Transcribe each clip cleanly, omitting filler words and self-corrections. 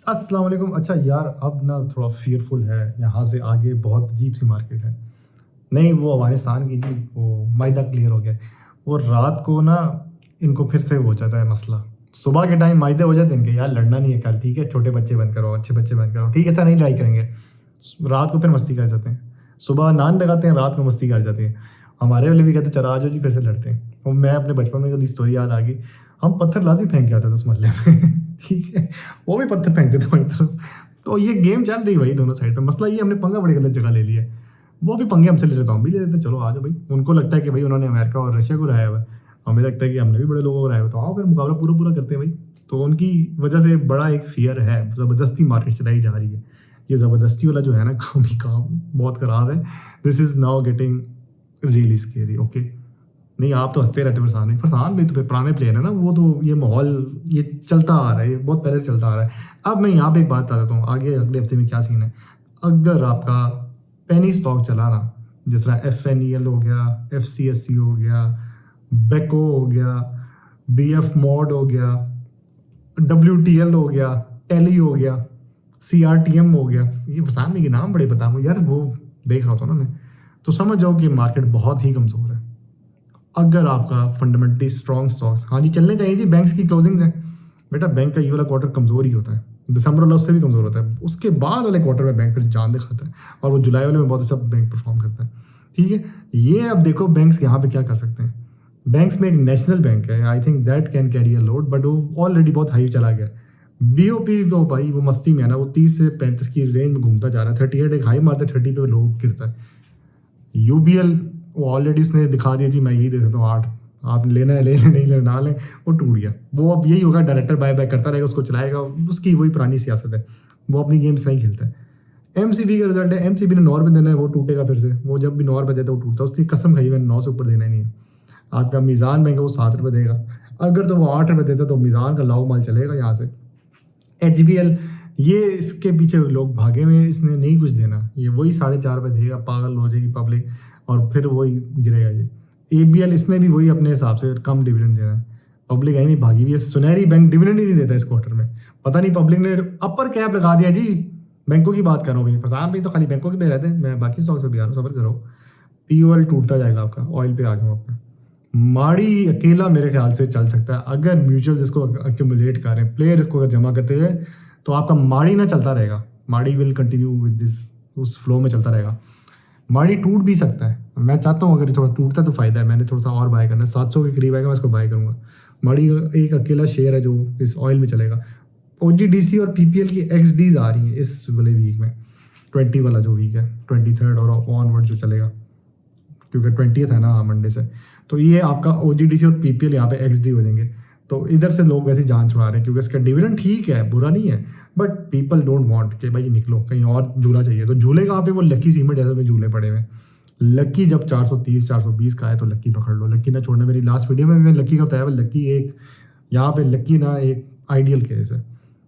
अस्सलाम वालेकुम। अच्छा यार, अब ना थोड़ा फ़ियरफुल है, यहाँ से आगे बहुत अजीब सी मार्केट है। नहीं, वो अफ़गानिस्तान की थी, वो मायदा क्लियर हो गया। वो रात को ना इनको फिर से हो जाता है मसला। सुबह के टाइम मायदे हो जाते हैं इनके, यार लड़ना नहीं है कल, ठीक है? छोटे बच्चे बंद करो, अच्छे बच्चे बंद करो, ठीक है? ऐसा नहीं लड़ाई करेंगे। रात को फिर मस्ती कर जाते हैं। सुबह नान लगाते हैं, रात को मस्ती कर जाते हैं। हमारे वाले भी कहते हैं चलो आ जाओ जी, फिर से लड़ते हैं। और मैं अपने बचपन में वाली स्टोरी याद आ गई। हम पत्थर लाते फेंक के आते थे उस मोहल्ले में ठीक है? वो भी पत्थर फेंकते थे हमारी तरफ। तो ये गेम चल रही भाई दोनों साइड पे। मसला ये हमने पंगा बड़ी गलत जगह ले लिया है। वो भी पंगे हमसे ले लेते हैं, हम भी ले लेते हैं, चलो आ जाओ भाई। उनको लगता है कि भाई उन्होंने अमेरिका और रशिया को हराया हुआ है, हमें लगता है कि हमने भी बड़े लोगों को हराया हुआ है, तो आओ फिर मुकाबला पूरा पूरा करते हैं भाई। तो उनकी वजह से बड़ा एक फियर है, ज़बरदस्ती मार्केट चलाई जा रही है। ये ज़बरदस्ती वाला जो है ना काम ही काम बहुत ख़राब है। This is now getting really scary. Okay, नहीं आप तो हंसते रहते हो। फरसान भी तो फिर पुराने प्लेयर है ना, वो तो ये माहौल ये चलता आ रहा है, ये बहुत पहले से चलता आ रहा है। अब मैं यहाँ पे एक बात बता देता हूँ, आगे अगले हफ्ते में क्या सीन है। अगर आपका पेनी स्टॉक चला ना, जिस तरह FNEL हो गया, FCSC हो गया, बेको हो गया, BF मॉड हो गया, WTL हो गया, टेली हो गया, CRTM हो गया, ये फरसान के नाम बड़े पता मुझे यार, वो देख रहा था ना मैं, तो समझ जाओ कि मार्केट बहुत ही कमज़ोर है। अगर आपका फंडामेंटली स्ट्रॉन्ग स्टॉक्स, हाँ जी चलने चाहिए जी, बैंक्स की क्लोजिंग्स हैं बेटा, बैंक का ये वाला क्वार्टर कमजोर ही होता है, दिसंबर वाला उससे भी कमजोर होता है, उसके बाद वाले क्वार्टर में बैंक फिर जान दिखाता है, और वो जुलाई वाले में बहुत अच्छा बैंक परफॉर्म करता है। ठीक है, ये अब देखो बैंक्स यहाँ पे क्या कर सकते हैं। बैंक्स में एक नेशनल बैंक है, I think that can carry a load, but वो ऑलरेडी बहुत हाई चला गया। BOP तो भाई वो मस्ती में है ना, वो 30 से 35 की रेंज में घूमता जा रहा है, 38 एक हाई मारता है, 30 पे लो गिरता है। UBL वो ऑलरेडी उसने दिखा दिया जी, मैं यही दे सकता हूँ 8, आप लेना है ले लें, नहीं लेना ना लें, वो टूट गया। वो अब यही होगा, डायरेक्टर बाय बाय करता रहेगा, उसको चलाएगा, उसकी वही पुरानी सियासत है, वो अपनी गेम्स नहीं खेलता है। MCB का रिजल्ट है, MCB ने 9 रुपये देना है, वो टूटेगा फिर से, वो जब भी 9 रुपये देता है वो टूटता है, उसकी कसम खाई मैंने 9 से ऊपर देना ही नहीं है। आपका मीज़ान बैंक है वो 7 रुपये देगा, अगर तो वो 8 रुपये देता तो मीज़ान का लाओ माल चलेगा यहाँ से। HBL ये इसके पीछे लोग भागे हुए, इसने नहीं कुछ देना, ये वही 4.5 रुपये देगा, पागल हो जाएगी पब्लिक, और फिर वही गिरेगा ये। ABL इसने भी वही अपने हिसाब से कम डिविडेंड देना है, पब्लिक यहीं भागी हुई है। सुनहरी बैंक डिविडेंड ही नहीं देता इस क्वार्टर में, पता नहीं पब्लिक ने अपर कैप लगा दिया जी। बैंकों की बात कर रहा हूँ भाई, फरसान भाई तो खाली बैंकों के पे रहते हैं, मैं बाकी स्टॉक से भी आ रहा हूँ, सबर करो। POL टूटता जाएगा आपका, ऑयल पे आ गया आपका। माड़ी अकेला मेरे ख्याल से चल सकता है, अगर म्यूचुअल्स इसको अक्यूमुलेट करें, प्लेयर इसको अगर जमा करते हैं, तो आपका माड़ी ना चलता रहेगा, माड़ी विल कंटिन्यू विद दिस, उस फ्लो में चलता रहेगा। माड़ी टूट भी सकता है, मैं चाहता हूँ अगर ये थोड़ा टूटता तो फायदा है, मैंने थोड़ा सा और बाय करना है, 700 के करीब आएगा, मैं इसको बाय करूँगा। माड़ी एक अकेला शेयर है जो इस ऑयल में चलेगा। OGDC और PPL की XDs आ रही है इस वाले वीक में, 20 वाला जो वीक है, 23 और ऑनवर्ड जो चलेगा, क्योंकि 20th है ना मंडे से, तो ये आपका OGDC और PPL यहाँ पे XD हो जाएंगे। तो इधर से लोग वैसे जान छुड़ा रहे हैं, क्योंकि इसका डिविडेंड ठीक है, बुरा नहीं है, बट पीपल डोंट वांट कि भाई निकलो कहीं और झूला चाहिए, तो झूले कहाँ पे, वो लकी सीमेंट जैसे में झूले पड़े हुए। लकी जब 430 420 का है तो लकी पकड़ लो, लकी ना छोड़ना। मेरी लास्ट वीडियो में मैं लकी का बताया, लकी एक यहाँ पे लकी ना एक आइडियल केस है,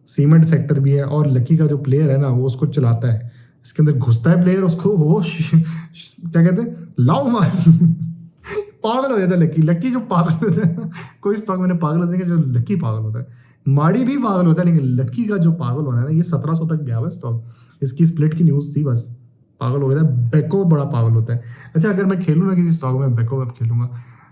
सीमेंट सेक्टर भी है, और लकी का जो प्लेयर है ना वो उसको चलाता है, इसके अंदर घुसता है प्लेयर, उसको वो क्या कहते हैं, लाओ मार पागल हो जाता है लकी। लकी जो पागल होता है, कोई स्टॉक मैंने पागल होते हैं जो लकी पागल होता है, माड़ी भी पागल होता है, लेकिन लकी का जो पागल होना है ना, ये 1700 तक गया हुआ स्टॉक, इसकी स्प्लिट की न्यूज़ थी, बस पागल हो गया था। बेको बड़ा पागल होता है। अच्छा अगर मैं खेलूँ ना किसी स्टॉक में, बेको में खेलूंगा,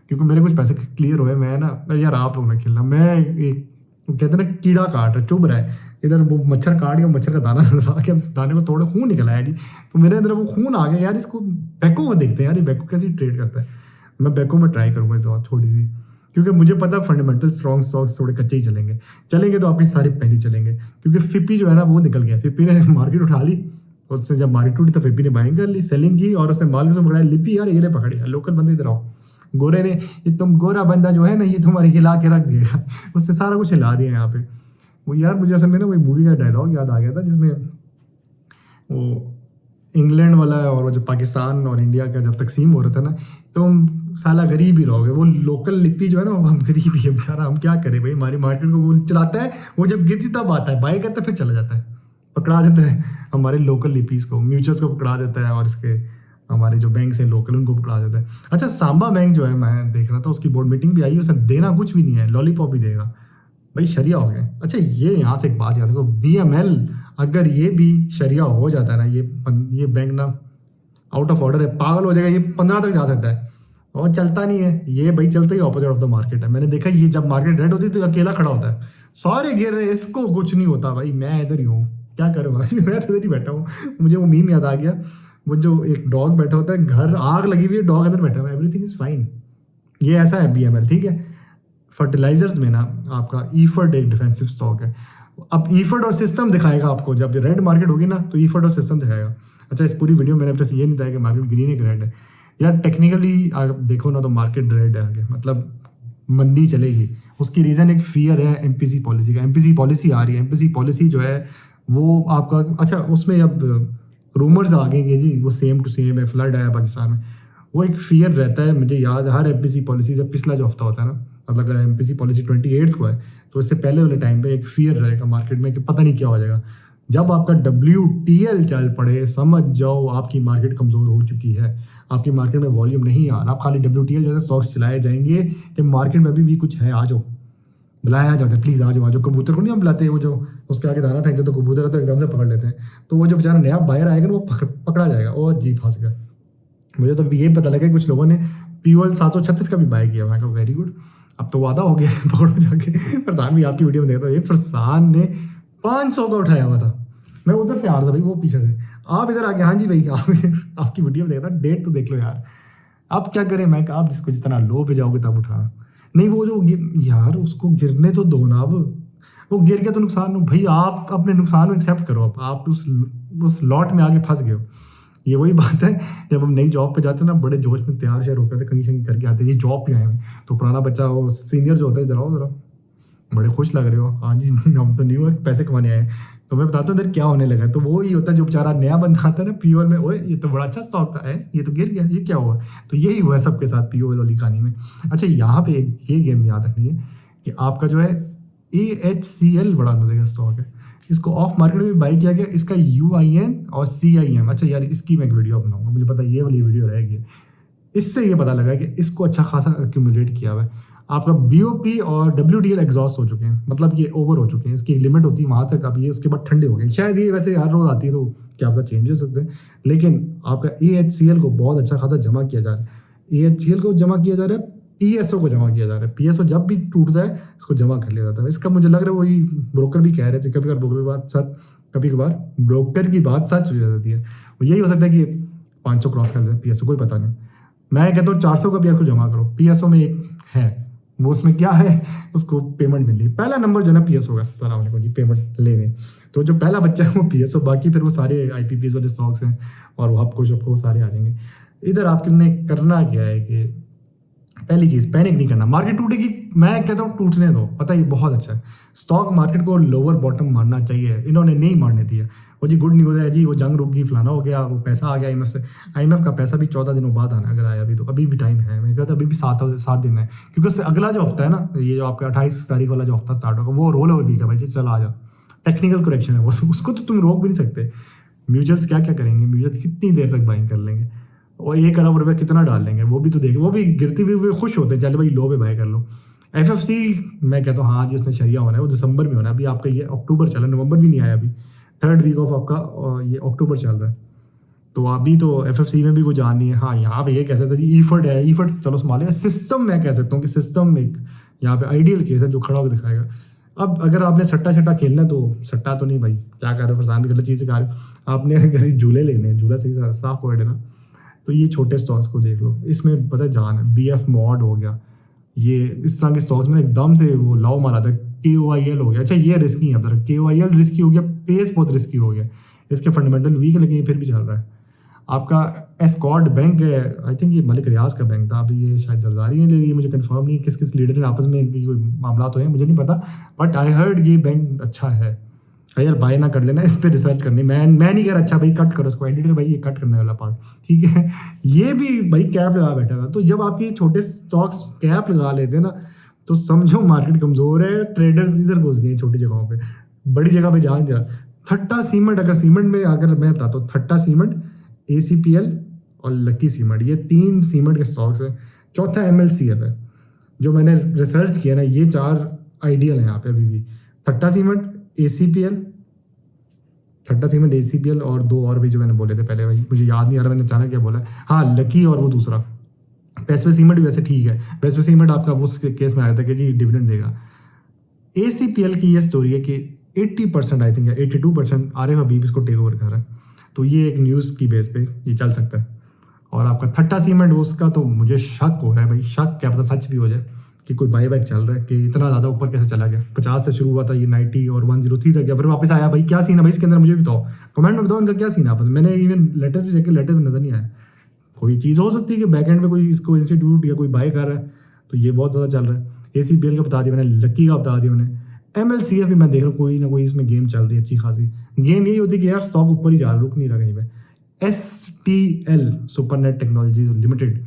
क्योंकि मेरे कुछ पैसे क्लियर हुए, मैं ना यार आप लोग ना खेलना, मैं एक कहते हैं ना कीड़ा काट रहा, चुभ रहा है, इधर वो मच्छर काट गया, मच्छर का दाना नजर आ गया, दाने को तोड़े खून निकल आया जी, तो मेरे अंदर वो खून आ गया यार, इसको बेको में देखते हैं यार, ये बेको कैसे ट्रेड करता है। मैं बेको में ट्राई करूंगा इस बार थोड़ी सी, क्योंकि मुझे पता है फंडामेंटल स्ट्रॉन्ग स्टॉक्स थोड़े कच्चे ही चलेंगे तो आपके सारे पहले चलेंगे, क्योंकि फिप्पी जो है ना वो निकल गया, फिप्पी ने मार्केट उठा ली, और उसने जब मार्केट टूटी तो फिप्पी ने बाइंग कर ली, सेलिंग की, और उसने माल से पकड़ा लिपी, यार ये ले पकड़ी यार, लोकल बंदे इधर आओ, गोरे ने, ये तुम गोरा बंदा जो है ना ये तुम्हारी हिला के रख देगा, उससे सारा कुछ हिला दिया यहाँ पे। वो यार मुझे असल में ना वही मूवी का डायलॉग याद आ गया था, जिसमें वो इंग्लैंड वाला और वो जो पाकिस्तान और इंडिया का जब तकसीम हो रहा था ना, तुम साला गरीब ही रहोगे, वो लोकल लिपि जो है ना वो हम गरीब ही है बेचारा, हम क्या करें भाई, हमारी मार्केट को वो चलाता है, वो जब गिरती तब आता है, बाय करता है फिर चला जाता है, पकड़ा देता है हमारे लोकल लिपीज को, म्यूचुअल्स को पकड़ा देता है, और इसके हमारे जो बैंक हैं लोकल उनको पकड़ा देता है। अच्छा सांबा बैंक जो है, मैं देख रहा था उसकी बोर्ड मीटिंग भी आई है, उसने देना कुछ भी नहीं है, लॉलीपॉप ही देगा, भाई शरिया हो गया। अच्छा ये यहाँ से एक बात याद रखो, BML अगर ये भी शरिया हो जाता है ना, ये बैंक ना आउट ऑफ ऑर्डर है, पागल हो जाएगा, ये 15 तक जा सकता है और चलता नहीं है ये भाई, चलता ही ऑपोजिट ऑफ द मार्केट है। मैंने देखा ये जब मार्केट रेड होती है तो अकेला खड़ा होता है, सारे गिर रहे हैं, इसको कुछ नहीं होता भाई, मैं इधर ही हूँ, क्या करूँ मैं तो इधर ही बैठा हूँ। मुझे वो मीम याद आ गया, वो जो एक डॉग बैठा होता है, घर आग लगी हुई है, डॉग अंदर बैठा हुआ है, एवरीथिंग इज फाइन। ये ऐसा है BML, ठीक है। फर्टिलाइजर्स में ना आपका ईफर्ट एक डिफेंसिव स्टॉक है। अब ईफर्ट और सिस्टम दिखाएगा आपको, जब रेड मार्केट होगी ना तो ईफर्ट और सिस्टम दिखाएगा। अच्छा इस पूरी वीडियो में मैंने बस ये नहीं बताया कि मार्केट ग्रीन है कि रेड है यार, टेक्निकली आप देखो ना तो मार्केट रेड है आगे, मतलब मंदी चलेगी। उसकी रीज़न एक फियर है MPC पॉलिसी का, MPC पॉलिसी आ रही है, MPC पॉलिसी जो है वो आपका, अच्छा उसमें अब रूमर्स आ गए कि जी वो सेम टू सेम है, फ्लड आया पाकिस्तान में, वो एक फियर रहता है। मुझे याद है हर MPC पॉलिसी से पिछला जो हफ्ता होता है ना, मतलब अगर MPC पॉलिसी 28 को है तो इससे पहले वाले टाइम पे एक फियर रहेगा मार्केट में कि पता नहीं क्या हो जाएगा। जब आपका WTL चल पड़े समझ जाओ आपकी मार्केट कमज़ोर हो चुकी है, आपकी मार्केट में वॉल्यूम नहीं आ रहा, आप खाली WTL जैसे स्टॉक्स चलाए जाएंगे कि मार्केट में अभी भी कुछ है, आ जाओ, बुलाया जाता है प्लीज़ आ जाओ आ जाओ। कबूतर को नहीं हम बुलाते, वो जो उसके आगे दाना फेंकते तो कबूतर तो एकदम से पकड़ लेते हैं, तो वो जो बेचारा नया बायर आएगा वो पकड़ा जाएगा और जी फंस गया। मुझे तो ये पता लगा कुछ लोगों ने POL 736 का भी बाय किया, मैं कहा वेरी गुड, अब तो वादा हो गया पकड़ो जाके। फरसान भी आपकी वीडियो में देखता हूँ, ये फरसान ने 500 का उठाया हुआ था, मैं उधर से आ रहा था भाई, वो पीछे से आप इधर आके, हाँ जी भाई आप आपकी वीडियो में देखता, डेट तो देख लो यार। आप क्या करें, मैं आप जिसको जितना लो पे जाओगे तब उठाना, नहीं वो जो यार उसको गिरने तो दो ना, अब वो गिर गया तो नुकसान हो भाई, आप अपने नुकसान को एक्सेप्ट करो, आप उस लॉट में आगे फंस गए हो। ये वही बात है जब हम नई जॉब पे जाते हैं ना, बड़े जोश में तैयार शेयर होकर कहीं कहीं करके आते हैं, ये जॉब पे आए हैं तो पुराना बच्चा वो सीनियर जो होता है, जरा जरा बड़े खुश लग रहे हो, हाँ जी हम तो न्यू पैसे कमाने आए हैं, तो मैं बताता हूँ इधर क्या होने लगा है। तो वो ही होता है जो बेचारा नया बंदा आता है ना POL में, ओए ये तो बड़ा अच्छा स्टॉक था, है ये तो गिर गया, ये क्या हुआ। तो यही हुआ है सबके साथ POL वाली कहानी में। अच्छा यहाँ पे ये गेम याद रखनी है कि आपका जो है AHCL बड़ा मजे स्टॉक है, इसको ऑफ मार्केट में बाई किया गया, इसका UIN और CIM। अच्छा यार इसकी मैं एक वीडियो बनाऊंगा, मुझे पता ये वाली वीडियो रहेगी, इससे ये पता लगा कि इसको अच्छा खासा एक्यूमुलेट किया हुआ है। आपका BOP और WTL एग्जॉस्ट हो चुके हैं, मतलब ये ओवर हो चुके हैं, इसकी एक लिमिट होती है वहाँ तक, अब ये उसके बाद ठंडे हो गए शायद, ये वैसे हर रोज आती है तो क्या आपका चेंज हो सकते हैं, लेकिन आपका AHCL को बहुत अच्छा खासा जमा किया जा रहा है, AHCL को जमा किया जा रहा है, PSO को जमा किया जा रहा है, PSO जब भी टूटता है इसको जमा कर लिया जाता है। इसका मुझे लग रहा है वही ब्रोकर भी कह रहे थे, कभी कभार ब्रोकर की बात सच, कभी कभार ब्रोकर की बात सच हो जाती है, वो यही हो सकता है कि 500 क्रॉस कर दे PSO, कोई पता नहीं। मैं कहता हूँ 400 का PSO जमा करो, PSO में एक है वो, उसमें क्या है उसको पेमेंट मिल रही, पहला नंबर जो है ना PSO का, सलाम अलैकुम जी पेमेंट लेने, तो जो पहला बच्चा है वो PSO, बाकी फिर वो सारे IPPs वाले स्टॉक्स हैं और वो आपको जो सारे आ जाएंगे। इधर आपने करना क्या है कि पहली चीज पैनिक नहीं करना, मार्केट टूटेगी, मैं कहता हूँ टूटने दो, पता है बहुत अच्छा है, स्टॉक मार्केट को लोअर बॉटम मारना चाहिए, इन्होंने नहीं मारने दिया। वो जी गुड न्यूज़ है जी, वो जंग रुक गई, फलाना हो गया, वो पैसा आ गया IMF से, IMF का पैसा भी 14 दिनों बाद आना, अगर आया अभी तो अभी भी टाइम है, मैं कहता अभी भी 7 दिन है, क्योंकि उससे अगला जो हफ्ता है ना, ये जो आपका 28 तारीख वाला जो हफ्ता स्टार्ट होगा वो रोल ओवर वीक है भाई, चल आ जाओ, टेक्निकल करेक्शन है वो, उसको तो तुम रोक भी नहीं सकते। म्यूचुअल्स क्या क्या करेंगे, म्यूचुअल्स कितनी देर तक बाइंग कर लेंगे और 1 अरब रुपये कितना डाल लेंगे, वो भी तो देखें, वो भी गिरती हुई खुश होते हैं, चलो भाई लो पे बाय कर लो। FFC मैं कहता हूँ हाँ जी उसने शरिया होना है, वो दिसंबर में होना है, अभी आपका ये अक्टूबर चल रहा है, नवंबर भी नहीं आया अभी, 3rd वीक ऑफ आपका ये अक्टूबर चल रहा है, तो अभी तो FFC में भी वो जान नहीं है। हाँ यहाँ पे ये कह सकते जी ईफर्ट है, ईफर्ट चलो संभालेगा, सिस्टम मैं कह सकता हूँ कि सिस्टम एक यहाँ पे आइडियल केस है जो खड़ा होकर दिखाएगा। अब अगर आपने सट्टा छट्टा खेलना है तो सट्टा तो नहीं भाई, क्या कर रहे हो फरसान भी गलत चीज़ सिखा रहे हो, आपने अगर झूले लेने हैं, झूला सही साफ वर्ड है ना, तो ये छोटे स्टॉक्स को देख लो, इसमें पता है जान है, BF मॉड हो गया, ये इस तरह के स्टॉक्स में एकदम से वो लाओ मार आता है, KOIL हो गया, अच्छा ये रिस्की है, KOIL रिस्की हो गया, पेस बहुत रिस्की हो गया, इसके फंडामेंटल वीक है लेकिन ये फिर भी चल रहा है। आपका एस्कॉर्ट बैंक है, आई थिंक ये मलिक रियाज का बैंक था, अभी ये शायद जरदारी ने ले ली, मुझे कंफर्म नहीं किस किस लीडर ने आपस में इनकी कोई मामला तो है मुझे नहीं पता, बट आई हर्ड ये बैंक अच्छा है, यार बाय ना कर लेना, इस पर रिसर्च करनी, मैं नहीं कह रहा अच्छा भाई कट करो इसको, एडिटर भाई ये कट करने वाला पार्ट ठीक है, ये भी भाई कैप लगा बैठा था, तो जब आपके छोटे स्टॉक्स कैप लगा लेते हैं ना तो समझो मार्केट कमजोर है, ट्रेडर्स इधर घुस गए छोटी जगहों पे, बड़ी जगह पे जान जरा। थट्टा सीमेंट, अगर सीमेंट में अगर मैं बताता हूँ, थट्टा सीमेंट, ACPL और लकी सीमेंट, ये 3 सीमेंट के स्टॉक्स हैं, चौथा MLCF है, जो मैंने रिसर्च किया ना, ये 4 आइडियल है यहाँ पे अभी भी। थट्टा सीमेंट, ACPL, थट्टा सीमेंट, ACPL और दो और भी जो मैंने बोले थे पहले, भाई मुझे याद नहीं आ रहा मैंने अचानक क्या बोला। हाँ, लकी और वो दूसरा पैसिफिक सीमेंट भी वैसे ठीक है। पैसिफिक सीमेंट आपका उस केस में आया था कि जी डिविडेंड देगा। ACPL की ये स्टोरी है कि 80% आई थिंक 82% आरिफ हबीब इसको टेक ओवर कर रहा है, तो ये एक न्यूज़ की बेस पे ये चल सकता है। और आपका थट्टा सीमेंट उसका तो मुझे शक हो रहा है भाई, शक क्या पता सच भी हो जाए कि कोई बाई बैक चल रहा है कि इतना ज़्यादा ऊपर कैसे चला गया। 50 से शुरू हुआ था, ये 90 और 103 तक गया, फिर वापस आया। भाई क्या सीन है भाई इसके अंदर, मुझे बताओ, कमेंट में बताओ इनका क्या सीन है आपस में। मैंने इवन लेटेस्ट भी चेक किया, लेटेस्ट में नजर नहीं आया। कोई चीज़ हो सकती है कि बैक एंड में कोई इसको इंस्टीट्यूट या कोई बाय कर रहा है, तो ये बहुत ज़्यादा चल रहा है। ACPL का बता दिया मैंने, लकी का बता दिया मैंने, MLCF भी मैं देख रहा हूँ कोई ना कोई इसमें गेम चल रही है अच्छी खासी। गेम यही होती है कि यार स्टॉक ऊपर ही जा रहा है, रुक नहीं रहा कहीं पे। STL सुपरनेट टेक्नोलॉजीज लिमिटेड,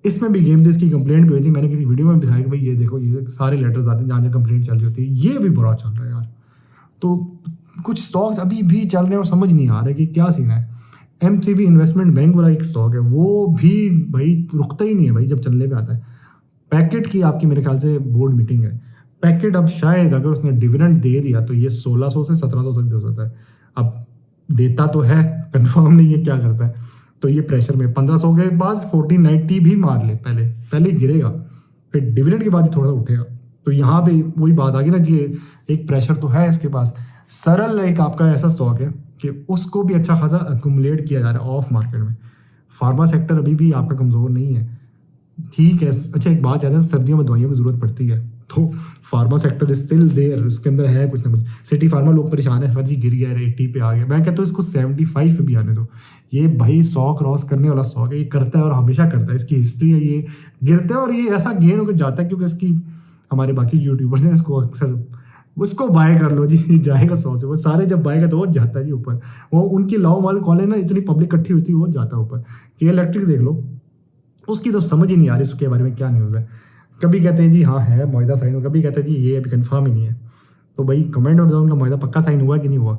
इसमें भी गेम डेज की कंप्लेंट भी हुई थी। मैंने किसी वीडियो में दिखाया कि भाई ये देखो, ये सारे लेटर्स आते हैं जहाँ जहाँ कंप्लेंट चल रही होती है, ये भी बुरा चल रहा है यार। तो कुछ स्टॉक्स अभी भी चल रहे हैं और समझ नहीं आ रहा है कि क्या सीन है। MCB इन्वेस्टमेंट बैंक वाला एक स्टॉक है, वो भी भाई रुकता ही नहीं है भाई जब चलने पे आता है। पैकेट की आपकी मेरे ख्याल से बोर्ड मीटिंग है। पैकेट अब शायद अगर उसने डिविडेंड दे दिया तो ये 1600 से 1700 तक भी हो सकता है। अब देता तो है, कंफर्म नहीं है क्या करता है। तो ये प्रेशर में 1500 के पास 1490 भी मार ले, पहले ही गिरेगा, फिर डिविडेंड के बाद ही थोड़ा सा उठेगा। तो यहाँ पे वही बात आ गई ना कि एक प्रेशर तो है इसके पास। सरल एक आपका ऐसा स्टॉक है कि उसको भी अच्छा खासा अक्यूमुलेट किया जा रहा है ऑफ मार्केट में। फार्मा सेक्टर अभी भी आपका कमज़ोर नहीं है, ठीक है। अच्छा एक बात याद है, सर्दियों में दवाइयों की ज़रूरत पड़ती है, तो pharma sector is still there, उसके अंदर है कुछ ना कुछ। सिटी फार्मा लोग परेशान है, फर्जी गिर गया है, 80 पे आ गया। मैं कहता हूँ इसको 75 पे भी आने दो। ये भाई 100 क्रॉस करने वाला स्टॉक है, ये करता है और हमेशा करता है, इसकी हिस्ट्री है। ये गिरता है और ये ऐसा गेन होकर जाता है, क्योंकि इसकी हमारे बाकी यूट्यूबर्स हैं इसको अक्सर, उसको बाय कर लो जी, जाएगा 100 से। वो सारे जब बाय का तो वो जाता है जी ऊपर। वो उनकी लॉ वाले कॉलेज ना, इतनी पब्लिक इकट्ठी होती है, वो जाता है ऊपर। के इलेक्ट्रिक देख लो, उसकी तो समझ ही नहीं आ रही उसके बारे में क्या न्यूज़ है। कभी कहते हैं जी हाँ है मुआहदा साइन हो, कभी कहते हैं जी ये अभी कंफर्म ही नहीं है। तो भाई कमेंट में बताओ उनका मुआहदा पक्का साइन हुआ कि नहीं हुआ।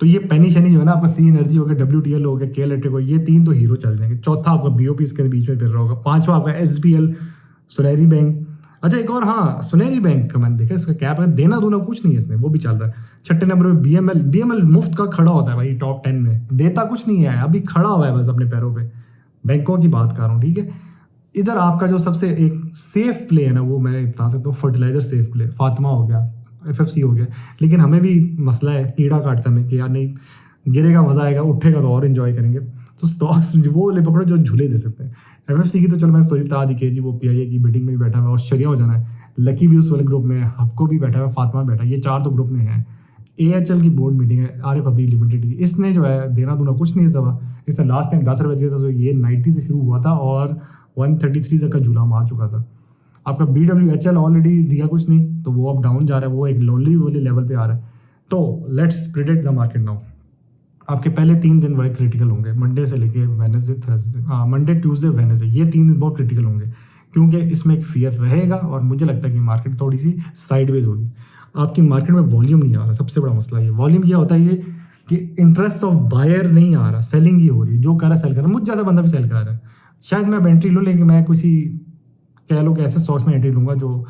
तो ये पेनी शनी जो है ना आपका, सी एनर्जी हो गया, WTL हो गया, के इलेक्ट्रिक हो, ये 3 तो हीरो चल जाएंगे। चौथा आपका BOP इसके बीच में फिर रहा होगा। 5वां आपका SBL, सुनहरी बैंक। अच्छा एक और, हाँ सुनहरी बैंक का मैंने देखा, इसका कैप है, देना दूना कुछ नहीं है इसने, वो भी चल रहा है। 6ठे नंबर पे BML मुफ्त का खड़ा होता है भाई टॉप 10 में, देता कुछ नहीं है, अभी खड़ा हुआ है बस अपने पैरों पे। बैंकों की बात कर रहा हूँ, ठीक है। इधर आपका जो सबसे एक सेफ प्ले है ना, वो मैं बता सकता हूँ फर्टिलाइजर सेफ प्ले, फातिमा हो गया, FFC हो गया। लेकिन हमें भी मसला है, कीड़ा काटता है कि यार नहीं गिरेगा मजा आएगा, उठेगा तो और एंजॉय करेंगे। तो स्टॉक्स वो ले पकड़ो जो झूले दे सकते हैं। FFC की तो चलो मैं स्टोरी बता दी कि जी वो PIA की मीटिंग में भी बैठा हुआ है और शरिया हो जाना है। लकी भी उस वाले ग्रुप में है, हबको भी बैठा हुआ है, फातिमा बैठा है, ये 4 तो ग्रुप में है। AHL की बोर्ड मीटिंग है, आरिफ हबीब लिमिटेड की। इसने जो है देना दूना कुछ नहीं इस दफा। इसने लास्ट टाइम 10 रुपये दिया था, तो ये 90 से शुरू हुआ था और 133 तक का झूला मार चुका था। आपका BWHL ऑलरेडी दिया कुछ नहीं, तो वो अब डाउन जा रहा है, वो एक लोनली वाले लेवल पे आ रहा है। तो let's predict the market now. आपके पहले 3 दिन बड़े क्रिटिकल होंगे, मंडे से लेके वेडनेसडे, थर्सडे, हाँ मंडे ट्यूसडे वेडनेसडे, ये 3 दिन बहुत क्रिटिकल होंगे, क्योंकि इसमें एक फियर रहेगा और मुझे लगता है कि मार्केट थोड़ी सी साइडवेज होगी। आपकी मार्केट में वॉल्यूम नहीं आ रहा, सबसे बड़ा मसला ये वॉल्यूम क्या होता है, ये कि इंटरेस्ट ऑफ बायर नहीं आ रहा, सेलिंग ही हो रही है। जो कर रहा है सेल कर रहा है, मुझ ज़्यादा बंदा भी सेल कर रहा है। शायद मैं एंट्री लूँ, लेकिन मैं किसी कह लो कि ऐसे स्टॉक्स में एंट्री लूँगा जो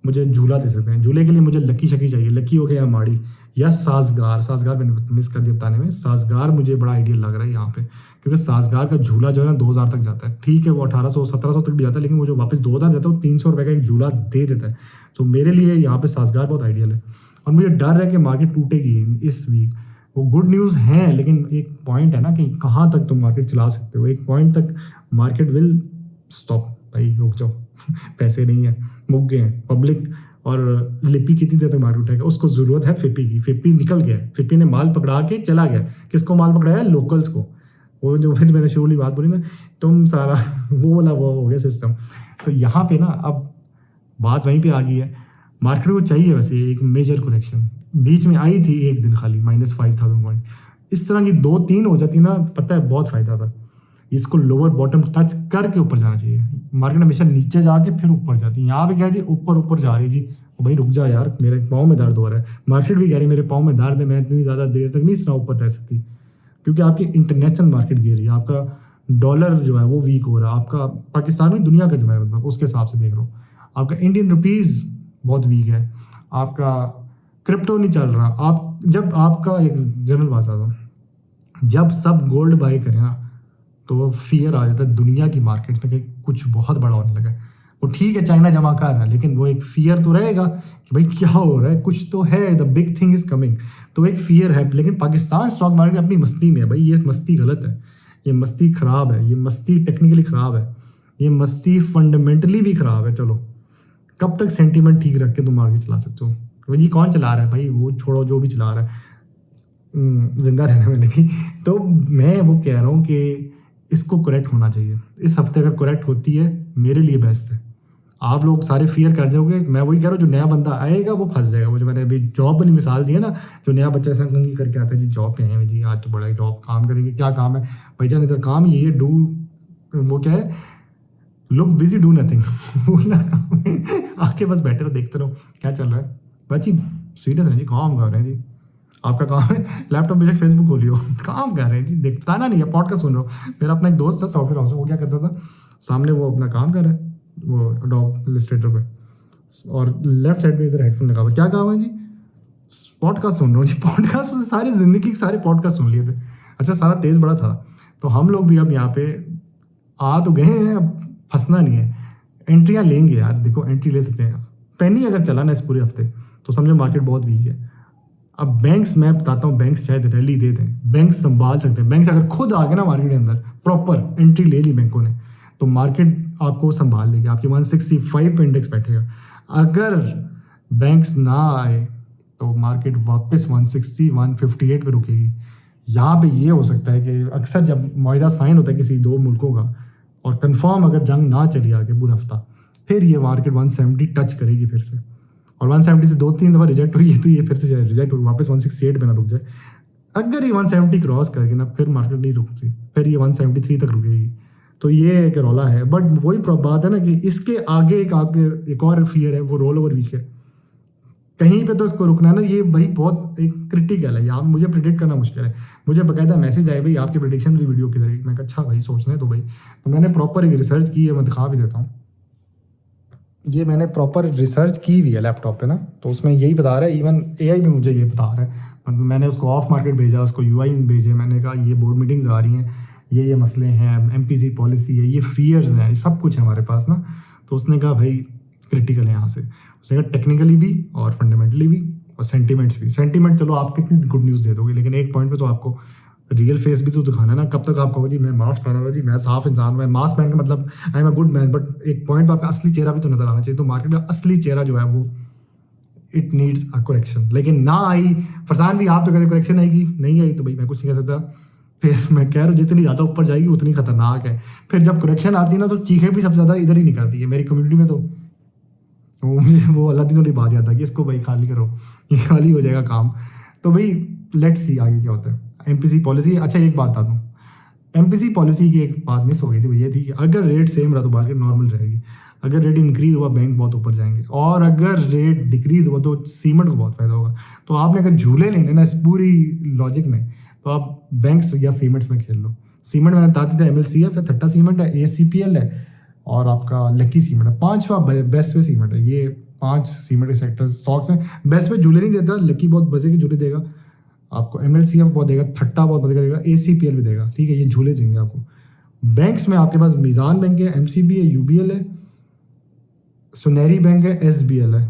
मुझे झूला दे सकते हैं। झूले के लिए मुझे लकी शकी चाहिए, लकी हो गया या माड़ी या साजगार मैंने मिस कर दिया बताने में। साजगार मुझे बड़ा आइडिया लग रहा है यहाँ पे, क्योंकि साजगार का झूला जो है ना 2000 तक जाता है। ठीक है वो 1800-1700 तक भी जाता है, लेकिन वो जो वापस 2000 जाता है वो 300 रुपये का एक झूला दे देता है। तो मेरे लिए यहाँ पे साजगार बहुत आइडियल है। और मुझे डर है कि मार्केट टूटेगी इस वीक। वो गुड न्यूज़ है, लेकिन एक पॉइंट है ना कि कहाँ तक तुम मार्केट चला सकते हो। एक पॉइंट तक मार्केट विल स्टॉप, भाई रुक जाओ पैसे नहीं है, मुक गए हैं पब्लिक। और लिपी कितनी देर तक मार्केट उठाएगा, उसको ज़रूरत है फिपी की। फिपी निकल गया, फिपी ने माल पकड़ा के चला गया। किसको माल पकड़ाया? लोकल्स को। वो जो मैंने शुरू वाली बात बोली ना, तुम सारा वो वाला वो हो गया सिस्टम। तो यहाँ पे ना अब बात वहीं पे आ गई है। मार्केट को चाहिए वैसे एक मेजर करेक्शन, बीच में आई थी एक दिन खाली -5000 पॉइंट। इस तरह की 2-3 हो जाती ना, पता है बहुत फायदा था। इसको लोअर बॉटम टच करके ऊपर जाना चाहिए। मार्केट हमेशा नीचे जाके फिर ऊपर जाती है। यहाँ पे क्या है जी, ऊपर जा रही है जी। भाई रुक जा यार, मेरे पाँव में दर्द हो रहा है। मार्केट भी कह रही है मेरे पाँव में दर्द है, मैं इतनी ज़्यादा देर तक नहीं इस तरह ऊपर रह सकती, क्योंकि आपकी इंटरनेशनल मार्केट गिर रही है। आपका डॉलर जो है वो वीक हो रहा है, आपका पाकिस्तान में दुनिया का जो है मतलब उसके हिसाब से देख लो। आपका इंडियन रुपीज़ बहुत वीक है, आपका क्रिप्टो नहीं चल रहा, आप जब आपका एक जनरल बात आता हूँ, जब सब गोल्ड बाय करें ना तो फियर आ जाता है दुनिया की मार्केट में कि कुछ बहुत बड़ा होने लगा है। वो ठीक है चाइना जमा कर रहा है, लेकिन वो एक फियर तो रहेगा कि भाई क्या हो रहा है, कुछ तो है, the big thing is coming. तो एक फियर है। लेकिन पाकिस्तान स्टॉक मार्केट अपनी मस्ती में है भाई, ये मस्ती गलत है, ये मस्ती खराब है, ये मस्ती टेक्निकली खराब है, ये मस्ती फंडामेंटली भी खराब है। चलो कब तक सेंटीमेंट ठीक रख के तुम आगे चला सकते हो? भाई ये कौन चला रहा है भाई, वो छोड़ो जो भी चला रहा है, जिंदा रहना मैंने भी। तो मैं वो कह रहा हूँ कि इसको करेक्ट होना चाहिए। इस हफ्ते अगर करेक्ट होती है मेरे लिए बेस्ट है। आप लोग सारे फियर कर जाओगे, मैं वही कह रहा हूँ, जो नया बंदा आएगा वो फंस जाएगा। वो जो मैंने अभी जॉब वाली मिसाल दी है ना, जो नया बच्चा ऐसा कंगी करके आता है जी जॉब पे हैं जी, आज तो बड़ा जॉब काम करेंगे, क्या काम है भाईजान, इधर काम ये है, डू वो क्या है, लुक बिजी डू नथिंग आके बस बैठे रहो देखते रहो क्या चल रहा है। बच्ची सीरियस है जी, काम कर रहे हैं जी, आपका काम है लैपटॉप बेशक फेसबुक खोलियो काम कर रहे हैं जी, देख बताना नहीं है, पॉडकास्ट सुन रहे हो। मेरा अपना एक दोस्त था सॉफ्टवेयर हाउस में, वो क्या करता था, सामने वो अपना काम कर रहा है वो अडोब इलस्ट्रेटर पे, और लेफ्ट साइड पे इधर हेडफोन लगा हुआ, क्या काम है जी, पॉडकास्ट सुन रहा हूँ जी। पॉडकास्ट सारी जिंदगी के सारे पॉडकास्ट सुन लिए थे। अच्छा सारा तेज बड़ा था। तो हम लोग भी अब यहाँ पे आ तो गए हैं, अब फंसना नहीं है, एंट्रियाँ लेंगे यार। देखो एंट्री ले सकते हैं, पेनी अगर चला ना इस पूरे हफ्ते तो समझो मार्केट बहुत वीक है। अब बैंक्स, मैं बताता हूँ, बैंक्स शायद रैली दे दें, बैंक्स संभाल सकते हैं। बैंक्स अगर खुद आ गए ना मार्केट के अंदर, प्रॉपर एंट्री ले ली बैंकों ने, तो मार्केट आपको संभाल लेगी, आपकी 165 पे इंडेक्स बैठेगा। अगर बैंक्स ना आए तो मार्केट वापस 160 158 पे रुकेगी। यहाँ पे ये हो सकता है कि अक्सर जब मुआहिदा साइन होता है किसी दो मुल्कों का, और कंफर्म अगर जंग ना चली आगे पूरा हफ्ता, फिर ये मार्केट 170 टच करेगी फिर से, और 170 से 2-3 दफ़ा रिजेक्ट हुई है तो ये फिर से रिजेक्ट हो वापस 168 पे ना रुक जाए। अगर ये 170 क्रॉस करके ना, फिर मार्केट नहीं रुकती, फिर ये 173 तक रुकेगी। तो ये एक रौला है। बट वही बात है ना कि इसके आगे एक और फियर है, वो रोल ओवर वीक है। कहीं पे तो इसको रुकना है ना, ये भाई बहुत एक क्रिटिकल है, यहाँ मुझे प्रिडिक्ट करना मुश्किल है। मुझे बकायदा मैसेज आए भाई आपके प्रिडिक्शन वाली वीडियो किधर है, मैं कहा अच्छा भाई सोचने तो भाई। तो मैंने प्रॉपर एक रिसर्च की है, मैं दिखा भी देता हूँ। ये मैंने प्रॉपर रिसर्च की हुई है लैपटॉप पे ना, तो उसमें यही बता रहा है, इवन एआई भी मुझे ये बता रहा है। मतलब मैंने उसको ऑफ मार्केट भेजा, उसको यूआई भेजे, मैंने कहा ये बोर्ड मीटिंग्स आ रही हैं, ये मसले हैं, एमपीसी पॉलिसी है, ये फियर्स हैं, ये सब कुछ है हमारे पास ना। तो उसने कहा भाई क्रिटिकल है यहाँ से, उसने कहा टेक्निकली भी और फंडामेंटली भी और सेंटीमेंट्स भी। सेंटीमेंट चलो आप कितनी गुड न्यूज़ दे दोगे, लेकिन एक पॉइंट पे तो आपको रियल फेस भी तो दिखाना है ना। कब तक आप कहो जी मैं मास्क पहना हुआ जी, मैं साफ इंसान हूँ, मैं मास्क पहन के मतलब I am a good man, but एक पॉइंट पर आपका असली चेहरा भी तो नजर आना चाहिए। तो मार्केट का असली चेहरा जो है वो इट नीड्स अ करेक्शन, लेकिन ना आई। फरसान भी आप तो कहते करेक्शन आएगी, नहीं आई तो भाई मैं कुछ नहीं कह सकता। फिर मैं कह रहा हूँ जितनी ज़्यादा ऊपर जाएगी उतनी खतरनाक है। फिर जब करेक्शन आती है ना तो चीखें भी सबसे ज़्यादा इधर ही निकलती है मेरी कम्युनिटी में। तो वो अल्लाह दिनों की बात याद आ कि इसको भाई खाली करो, ये खाली हो जाएगा काम। तो भाई लेट्स सी आगे क्या होता है। एमपीसी पॉलिसी, अच्छा एक बात बता दूँ, एमपीसी पॉलिसी की एक बात मिस हो गई थी, वो ये थी कि अगर रेट सेम रहा तो मार्केट नॉर्मल रहेगी, अगर रेट इंक्रीज हुआ बैंक बहुत ऊपर जाएंगे, और अगर रेट डिक्रीज हुआ तो सीमेंट को बहुत फायदा होगा। तो आपने अगर झूले लेने ना इस पूरी लॉजिक में, तो आप बैंक्स या सीमेंट्स में खेल लो। सीमेंट मैंने बता दी था, MLCF है, थट्टा सीमेंट है, ACPL है, और आपका लकी सीमेंट है। 5वां बेस्ट वे सीमेंट है। ये 5 सीमेंट के सेक्टर स्टॉक्स हैं। बेस्ट वे झूले नहीं देता, लकी बहुत मजे के झूले देगा आपको, MLCF बहुत देगा, थट्टा बहुत मजे का देगा, ACPL भी देगा, ठीक है, ये झूले देंगे आपको। बैंक्स में आपके पास मीज़ान बैंक है, MCB है, UBL है, सुनहरी बैंक है, SBL है।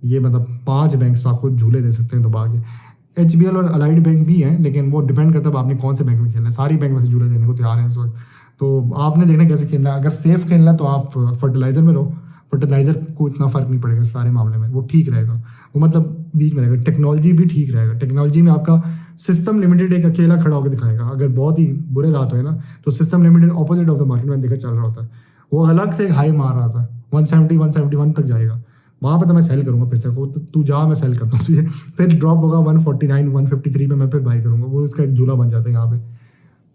ये मतलब 5 बैंक्स आपको झूले दे सकते हैं दबा के। HBL और अलाइड बैंक भी हैं, लेकिन वो डिपेंड करता है आपने कौन से बैंक में खेलना है। सारी बैंक में से झूले देने को तैयार हैं इस वक्त, तो आपने देखना कैसे खेलना है। अगर सेफ खेलना है तो आप फर्टिलाइजर में रहो, फर्टिलाइजर को इतना फर्क नहीं पड़ेगा सारे मामले में, वो ठीक रहेगा, वो मतलब बीच में रहेगा। टेक्नोलॉजी भी ठीक रहेगा, टेक्नोलॉजी में आपका सिस्टम लिमिटेड एक अकेला खड़ा होकर दिखाएगा। अगर बहुत ही बुरे रात हुए ना तो system limited opposite of the market में देखा चल रहा होता है, वो अलग से एक हाई मार रहा था, 170 171 तक जाएगा, वहाँ पे तो मैं सेल करूँगा फिर को, तो तू जा मैं सेल करता हूँ तुझे। फिर ड्रॉप होगा 149 153 पे, मैं फिर बाई करूँगा, वो इसका एक झूला बन जाता है यहाँ पे।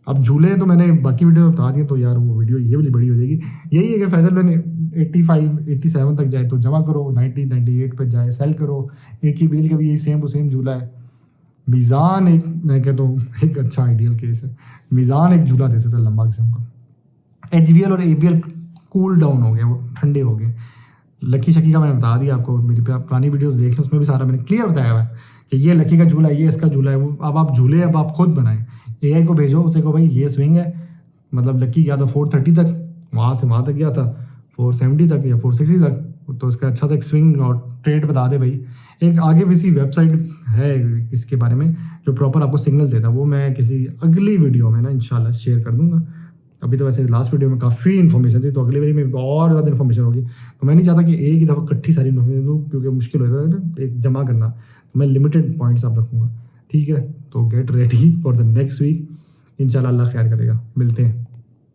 अब झूले तो मैंने बाकी वीडियो में बता दिए, तो यार वो वीडियो ये वाली बड़ी हो जाएगी। यही है कि फैजल मैंने 85 87 तक जाए तो जमा करो, 90 98 पे जाए सेल करो। एक ही बिल का भी यही सेम टू सेम झूला है। मीज़ान एक, मैं कहता हूँ एक अच्छा आइडियल केस है। मीज़ान एक झूला दे सकता है लंबा किस्म का। HBL और ABL कूल डाउन हो गया, वो ठंडे हो गए। लकी शकी का मैंने बता दिया आपको, मेरी पुरानी वीडियोस देख लें, उसमें भी सारा मैंने क्लियर बताया हुआ है कि ये लकी का झूला है, ये इसका झूला है। वो अब आप झूले अब आप खुद बनाएं, एआई को भेजो, उसे को भाई ये स्विंग है, मतलब लकी गया था 430 तक, वहाँ से वहाँ तक गया था 470 तक या 460 तक, तो इसका अच्छा सा एक स्विंग और ट्रेड बता दे भाई। एक आगे किसी वेबसाइट है इसके बारे में जो प्रॉपर आपको सिग्नल देता है, वो मैं किसी अगली वीडियो में ना इंशाल्लाह शेयर कर दूंगा। अभी तो वैसे लास्ट वीडियो में काफ़ी इन्फॉर्मेशन थी, तो अगली वीडियो में और ज़्यादा इन्फॉर्मेशन होगी। तो मैं नहीं चाहता कि एक ही दफ़ा इकट्ठी सारी इन्फॉर्मेशन दूँ, क्योंकि मुश्किल हो जाता है ना एक जमा करना, तो मैं लिमिटेड पॉइंट्स आप रखूँगा। ठीक है, तो get ready for the next week, इंशाल्लाह अल्लाह खैर करेगा, मिलते हैं।